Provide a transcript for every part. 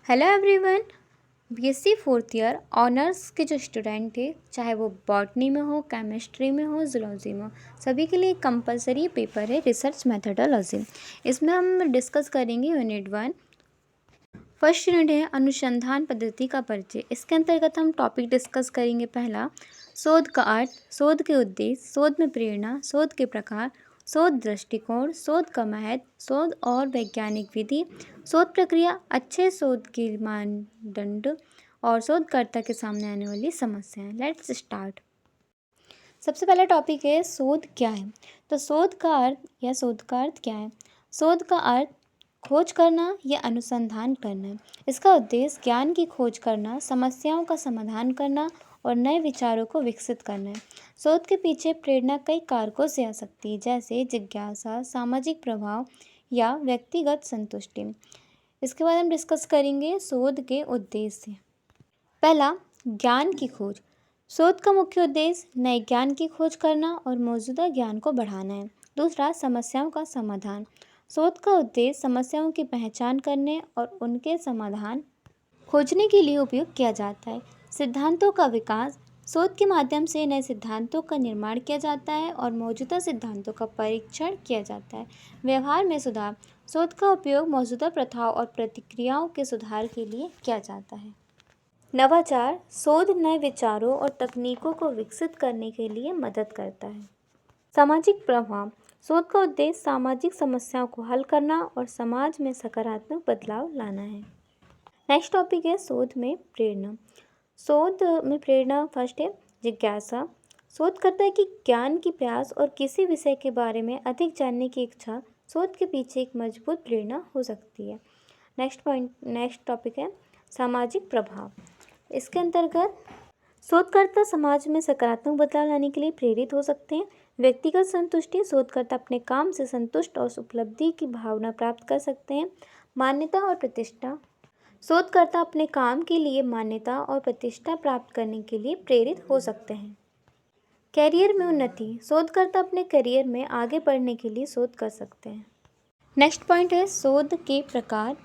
Hello everyone. BSc fourth year honours के जो student थे, चाहे वो बॉटनी में हो, केमिस्ट्री में हो, जूलॉजी में हो, सभी के लिए कंपलसरी पेपर है रिसर्च मेथोडोलॉजी। इसमें हम डिस्कस करेंगे यूनिट 1। फर्स्ट यूनिट है अनुसंधान पद्धति का परिचय। इसके अंतर्गत हम टॉपिक डिस्कस करेंगे। पहला, शोध का अर्थ, शोध के उद्देश्य, शोध में प्रेरणा, शोध के प्रकार, शोध दृष्टिकोण, शोध का महत्व, शोध और वैज्ञानिक विधि, शोध प्रक्रिया, अच्छे शोध के मानदंड और शोधकर्ता के सामने आने वाली समस्याएं। Let's start. सबसे पहला टॉपिक है शोध क्या है। तो शोध का अर्थ या शोध का अर्थ क्या है। शोध का अर्थ खोज करना या अनुसंधान करना है। इसका उद्देश्य ज्ञान की खोज करना, समस्याओं का समाधान करना और नए विचारों को विकसित करना है। शोध के पीछे प्रेरणा कई कारकों से आ सकती है, जैसे जिज्ञासा, सामाजिक प्रभाव या व्यक्तिगत संतुष्टि। इसके बाद हम डिस्कस करेंगे शोध के उद्देश्य। पहला, ज्ञान की खोज। शोध का मुख्य उद्देश्य नए ज्ञान की खोज करना और मौजूदा ज्ञान को बढ़ाना है। दूसरा, समस्याओं का समाधान। शोध का उद्देश्य समस्याओं की पहचान करने और उनके समाधान खोजने के लिए उपयोग किया जाता है। सिद्धांतों का विकास। शोध के माध्यम से नए सिद्धांतों का निर्माण किया जाता है और मौजूदा सिद्धांतों का परीक्षण किया जाता है। व्यवहार में सुधार। शोध का उपयोग मौजूदा प्रथाओं और प्रतिक्रियाओं के सुधार के लिए किया जाता है। नवाचार। शोध नए विचारों और तकनीकों को विकसित करने के लिए मदद करता है। सामाजिक प्रभाव। शोध का उद्देश्य सामाजिक समस्याओं को हल करना और समाज में सकारात्मक बदलाव लाना है। नेक्स्ट टॉपिक है शोध में प्रेरणा। शोध में प्रेरणा फर्स्ट है जिज्ञासा। शोध करता है कि ज्ञान की प्यास और किसी विषय के बारे में अधिक जानने की इच्छा शोध के पीछे एक मजबूत प्रेरणा हो सकती है। नेक्स्ट टॉपिक है सामाजिक प्रभाव। इसके अंतर्गत शोधकर्ता समाज में सकारात्मक बदलाव लाने के लिए प्रेरित हो सकते हैं। व्यक्तिगत संतुष्टि। शोधकर्ता अपने काम से संतुष्ट और उपलब्धि की भावना प्राप्त कर सकते हैं। मान्यता और प्रतिष्ठा। शोधकर्ता अपने काम के लिए मान्यता और प्रतिष्ठा प्राप्त करने के लिए प्रेरित हो सकते हैं। कैरियर में उन्नति। शोधकर्ता अपने करियर में आगे बढ़ने के लिए शोध कर सकते हैं। नेक्स्ट पॉइंट है शोध के प्रकार।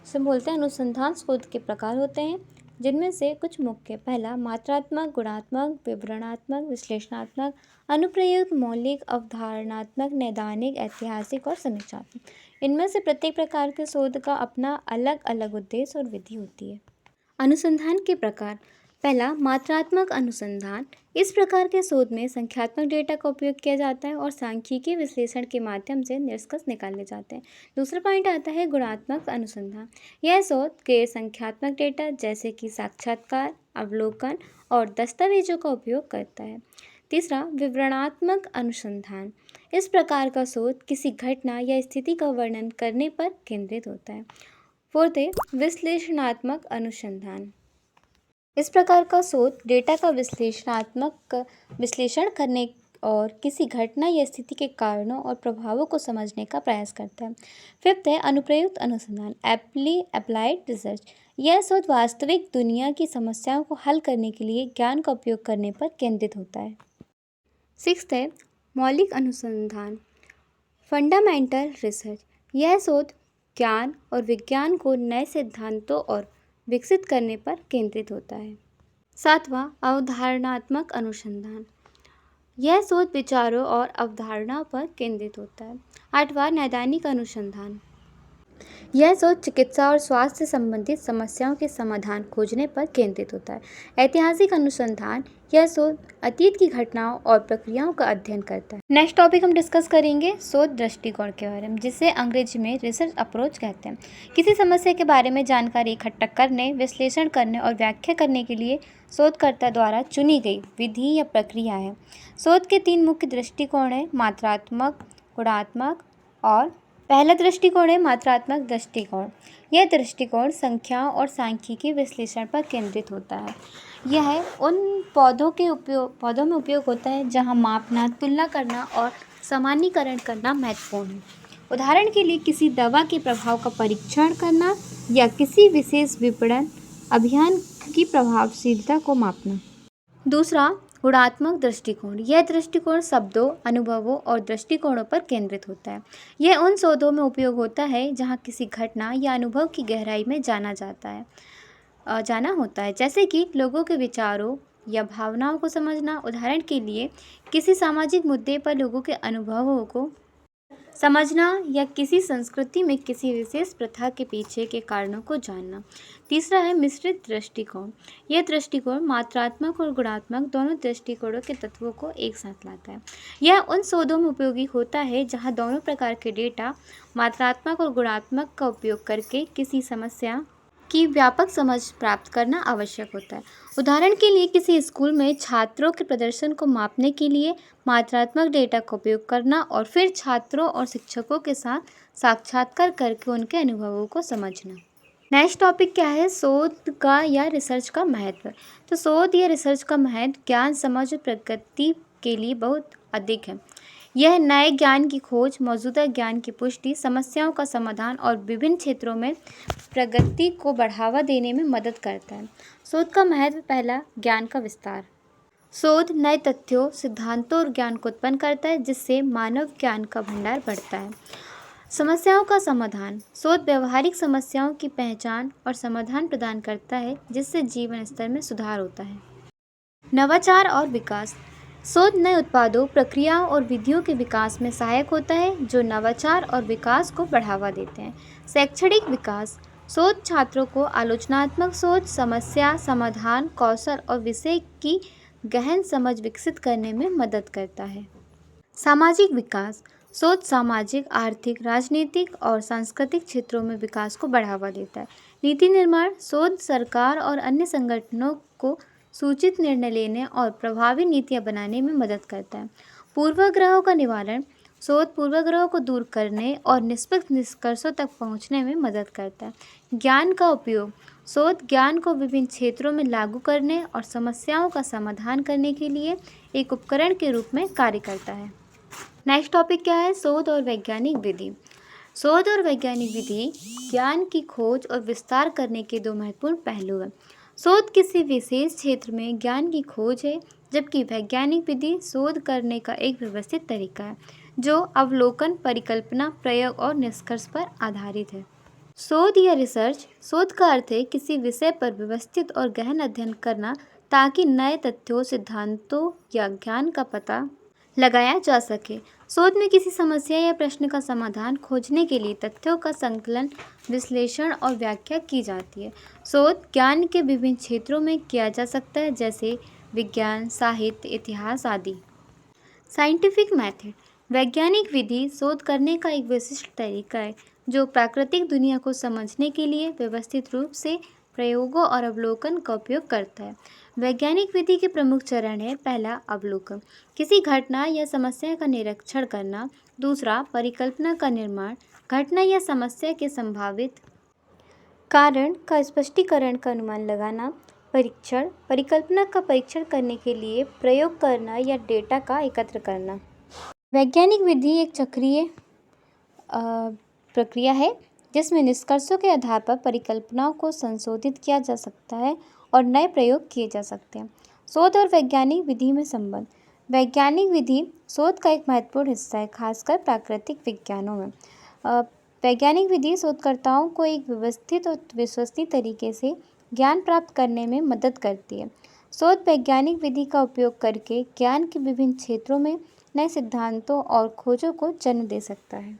से बोलते हैं अनुसंधान शोध के प्रकार होते हैं, जिनमें से कुछ मुख्य। पहला, मात्रात्मक, गुणात्मक, विवरणात्मक, विश्लेषणात्मक, अनुप्रयुक्त, मौलिक, अवधारणात्मक, नैदानिक, ऐतिहासिक और समीक्षात्मक। इनमें से प्रत्येक प्रकार के शोध का अपना अलग अलग उद्देश्य और विधि होती है। अनुसंधान के प्रकार। पहला, मात्रात्मक अनुसंधान। इस प्रकार के शोध में संख्यात्मक डेटा का उपयोग किया जाता है और सांख्यिकीय विश्लेषण के माध्यम से निष्कर्ष निकाले जाते हैं। दूसरा पॉइंट आता है गुणात्मक अनुसंधान। यह शोध गैर संख्यात्मक डेटा जैसे कि साक्षात्कार, अवलोकन और दस्तावेजों का उपयोग करता है। तीसरा, विवरणात्मक अनुसंधान। इस प्रकार का शोध किसी घटना या स्थिति का वर्णन करने पर केंद्रित होता है। फोर्थ है विश्लेषणात्मक अनुसंधान। इस प्रकार का शोध डेटा का विश्लेषण करने और किसी घटना या स्थिति के कारणों और प्रभावों को समझने का प्रयास करता है। फिफ्थ है अनुप्रयुक्त अनुसंधान, अप्लाइड रिसर्च। यह शोध वास्तविक दुनिया की समस्याओं को हल करने के लिए ज्ञान का उपयोग करने पर केंद्रित होता है। सिक्स्थ है मौलिक अनुसंधान, फंडामेंटल रिसर्च। यह शोध ज्ञान और विज्ञान को नए सिद्धांतों और विकसित करने पर केंद्रित होता है। सातवां, अवधारणात्मक अनुसंधान। यह शोध विचारों और अवधारणाओं पर केंद्रित होता है। आठवां, नैदानिक अनुसंधान। यह शोध चिकित्सा और स्वास्थ्य से संबंधित समस्याओं के समाधान खोजने पर केंद्रित होता है। ऐतिहासिक अनुसंधान। यह शोध अतीत की घटनाओं और प्रक्रियाओं का अध्ययन करता है। नेक्स्ट टॉपिक हम डिस्कस करेंगे शोध दृष्टिकोण के बारे में, जिसे अंग्रेजी में रिसर्च अप्रोच कहते हैं। किसी समस्या के बारे में जानकारी इकट्ठा करने, विश्लेषण करने और व्याख्या करने के लिए शोधकर्ता द्वारा चुनी गई विधि या प्रक्रिया है। शोध के 3 मुख्य दृष्टिकोण हैं, मात्रात्मक, गुणात्मक और पहला दृष्टिकोण है मात्रात्मक दृष्टिकोण। यह दृष्टिकोण संख्याओं और सांख्यिकीय विश्लेषण पर केंद्रित होता है। यह उन पौधों में उपयोग होता है जहां मापना, तुलना करना और सामान्यीकरण करना महत्वपूर्ण है। उदाहरण के लिए किसी दवा के प्रभाव का परीक्षण करना या किसी विशेष विपणन अभियान की प्रभावशीलता को मापना। दूसरा, गुणात्मक दृष्टिकोण, यह दृष्टिकोण शब्दों, अनुभवों और दृष्टिकोणों पर केंद्रित होता है। यह उन शोधों में उपयोग होता है जहाँ किसी घटना या अनुभव की गहराई में जाना होता है, जैसे कि लोगों के विचारों या भावनाओं को समझना। उदाहरण के लिए, किसी सामाजिक मुद्दे पर लोगों के अनुभवों को समझना या किसी संस्कृति में किसी विशेष प्रथा के पीछे के कारणों को जानना। तीसरा है मिश्रित दृष्टिकोण। यह दृष्टिकोण मात्रात्मक और गुणात्मक दोनों दृष्टिकोणों के तत्वों को एक साथ लाता है। यह उन शोधों में उपयोगी होता है जहां दोनों प्रकार के डेटा, मात्रात्मक और गुणात्मक, का उपयोग करके किसी समस्या की व्यापक समझ प्राप्त करना आवश्यक होता है। उदाहरण के लिए, किसी स्कूल में छात्रों के प्रदर्शन को मापने के लिए मात्रात्मक डेटा का उपयोग करना और फिर छात्रों और शिक्षकों के साथ साक्षात्कार करके उनके अनुभवों को समझना। नेक्स्ट टॉपिक क्या है? शोध का या रिसर्च का महत्व। तो शोध या रिसर्च का महत्व ज्ञान, समझ और प्रगति के लिए बहुत अधिक है। यह नए ज्ञान की खोज, मौजूदा ज्ञान की पुष्टि, समस्याओं का समाधान और विभिन्न क्षेत्रों में प्रगति को बढ़ावा देने में मदद करता है। शोध का महत्व। पहला, ज्ञान का विस्तार। शोध नए तथ्यों, सिद्धांतों और ज्ञान को उत्पन्न करता है, जिससे मानव ज्ञान का भंडार बढ़ता है। समस्याओं का समाधान। शोध व्यवहारिक समस्याओं की पहचान और समाधान प्रदान करता है, जिससे जीवन स्तर में सुधार होता है। नवाचार और विकास। शोध नए उत्पादों, प्रक्रियाओं और विधियों के विकास में सहायक होता है, जो नवाचार और विकास को बढ़ावा देते हैं। शैक्षणिक विकास। शोध छात्रों को आलोचनात्मक सोच, समस्या समाधान कौशल और विषय की गहन समझ विकसित करने में मदद करता है। सामाजिक विकास। शोध सामाजिक, आर्थिक, राजनीतिक और सांस्कृतिक क्षेत्रों में विकास को बढ़ावा देता है। नीति निर्माण। शोध सरकार और अन्य संगठनों को सूचित निर्णय लेने और प्रभावी नीतियां बनाने में मदद करता है। पूर्वाग्रहों का निवारण। शोध पूर्वाग्रहों को दूर करने और निष्पक्ष निष्कर्षों तक पहुंचने में मदद करता है। ज्ञान का उपयोग। शोध ज्ञान को विभिन्न क्षेत्रों में लागू करने और समस्याओं का समाधान करने के लिए एक उपकरण के रूप में कार्य करता है। नेक्स्ट टॉपिक क्या है? शोध और वैज्ञानिक विधि। शोध और वैज्ञानिक विधि ज्ञान की खोज और विस्तार करने के दो महत्वपूर्ण पहलू हैं। शोध किसी विशेष क्षेत्र में ज्ञान की खोज है, जबकि वैज्ञानिक विधि शोध करने का एक व्यवस्थित तरीका है, जो अवलोकन, परिकल्पना, प्रयोग और निष्कर्ष पर आधारित है। शोध या रिसर्च। शोध का अर्थ है किसी विषय पर व्यवस्थित और गहन अध्ययन करना, ताकि नए तथ्यों, सिद्धांतों या ज्ञान का पता लगाया जा सके। शोध में किसी समस्या या प्रश्न का समाधान खोजने के लिए तथ्यों का संकलन, विश्लेषण और व्याख्या की जाती है। शोध ज्ञान के विभिन्न क्षेत्रों में किया जा सकता है, जैसे विज्ञान, साहित्य, इतिहास आदि। Scientific method. वैज्ञानिक विधि शोध करने का एक विशिष्ट तरीका है, जो प्राकृतिक दुनिया को समझने के लिए व्यवस्थित रूप से प्रयोगों और अवलोकन का उपयोग करता है। वैज्ञानिक विधि के प्रमुख चरण है। पहला, अवलोकन। किसी घटना या समस्या का निरीक्षण करना। दूसरा, परिकल्पना का निर्माण। घटना या समस्या के संभावित कारण का स्पष्टीकरण का अनुमान लगाना। परीक्षण। परिकल्पना का परीक्षण करने के लिए प्रयोग करना या डेटा का एकत्र करना। वैज्ञानिक विधि एक चक्रीय प्रक्रिया है, जिसमें निष्कर्षों के आधार पर परिकल्पनाओं को संशोधित किया जा सकता है और नए प्रयोग किए जा सकते हैं। शोध और वैज्ञानिक विधि में संबंध। वैज्ञानिक विधि शोध का एक महत्वपूर्ण हिस्सा है, खासकर प्राकृतिक विज्ञानों में। वैज्ञानिक विधि शोधकर्ताओं को एक व्यवस्थित और विश्वसनीय तरीके से ज्ञान प्राप्त करने में मदद करती है। शोध वैज्ञानिक विधि का उपयोग करके ज्ञान के विभिन्न क्षेत्रों में नए सिद्धांतों और खोजों को जन्म दे सकता है।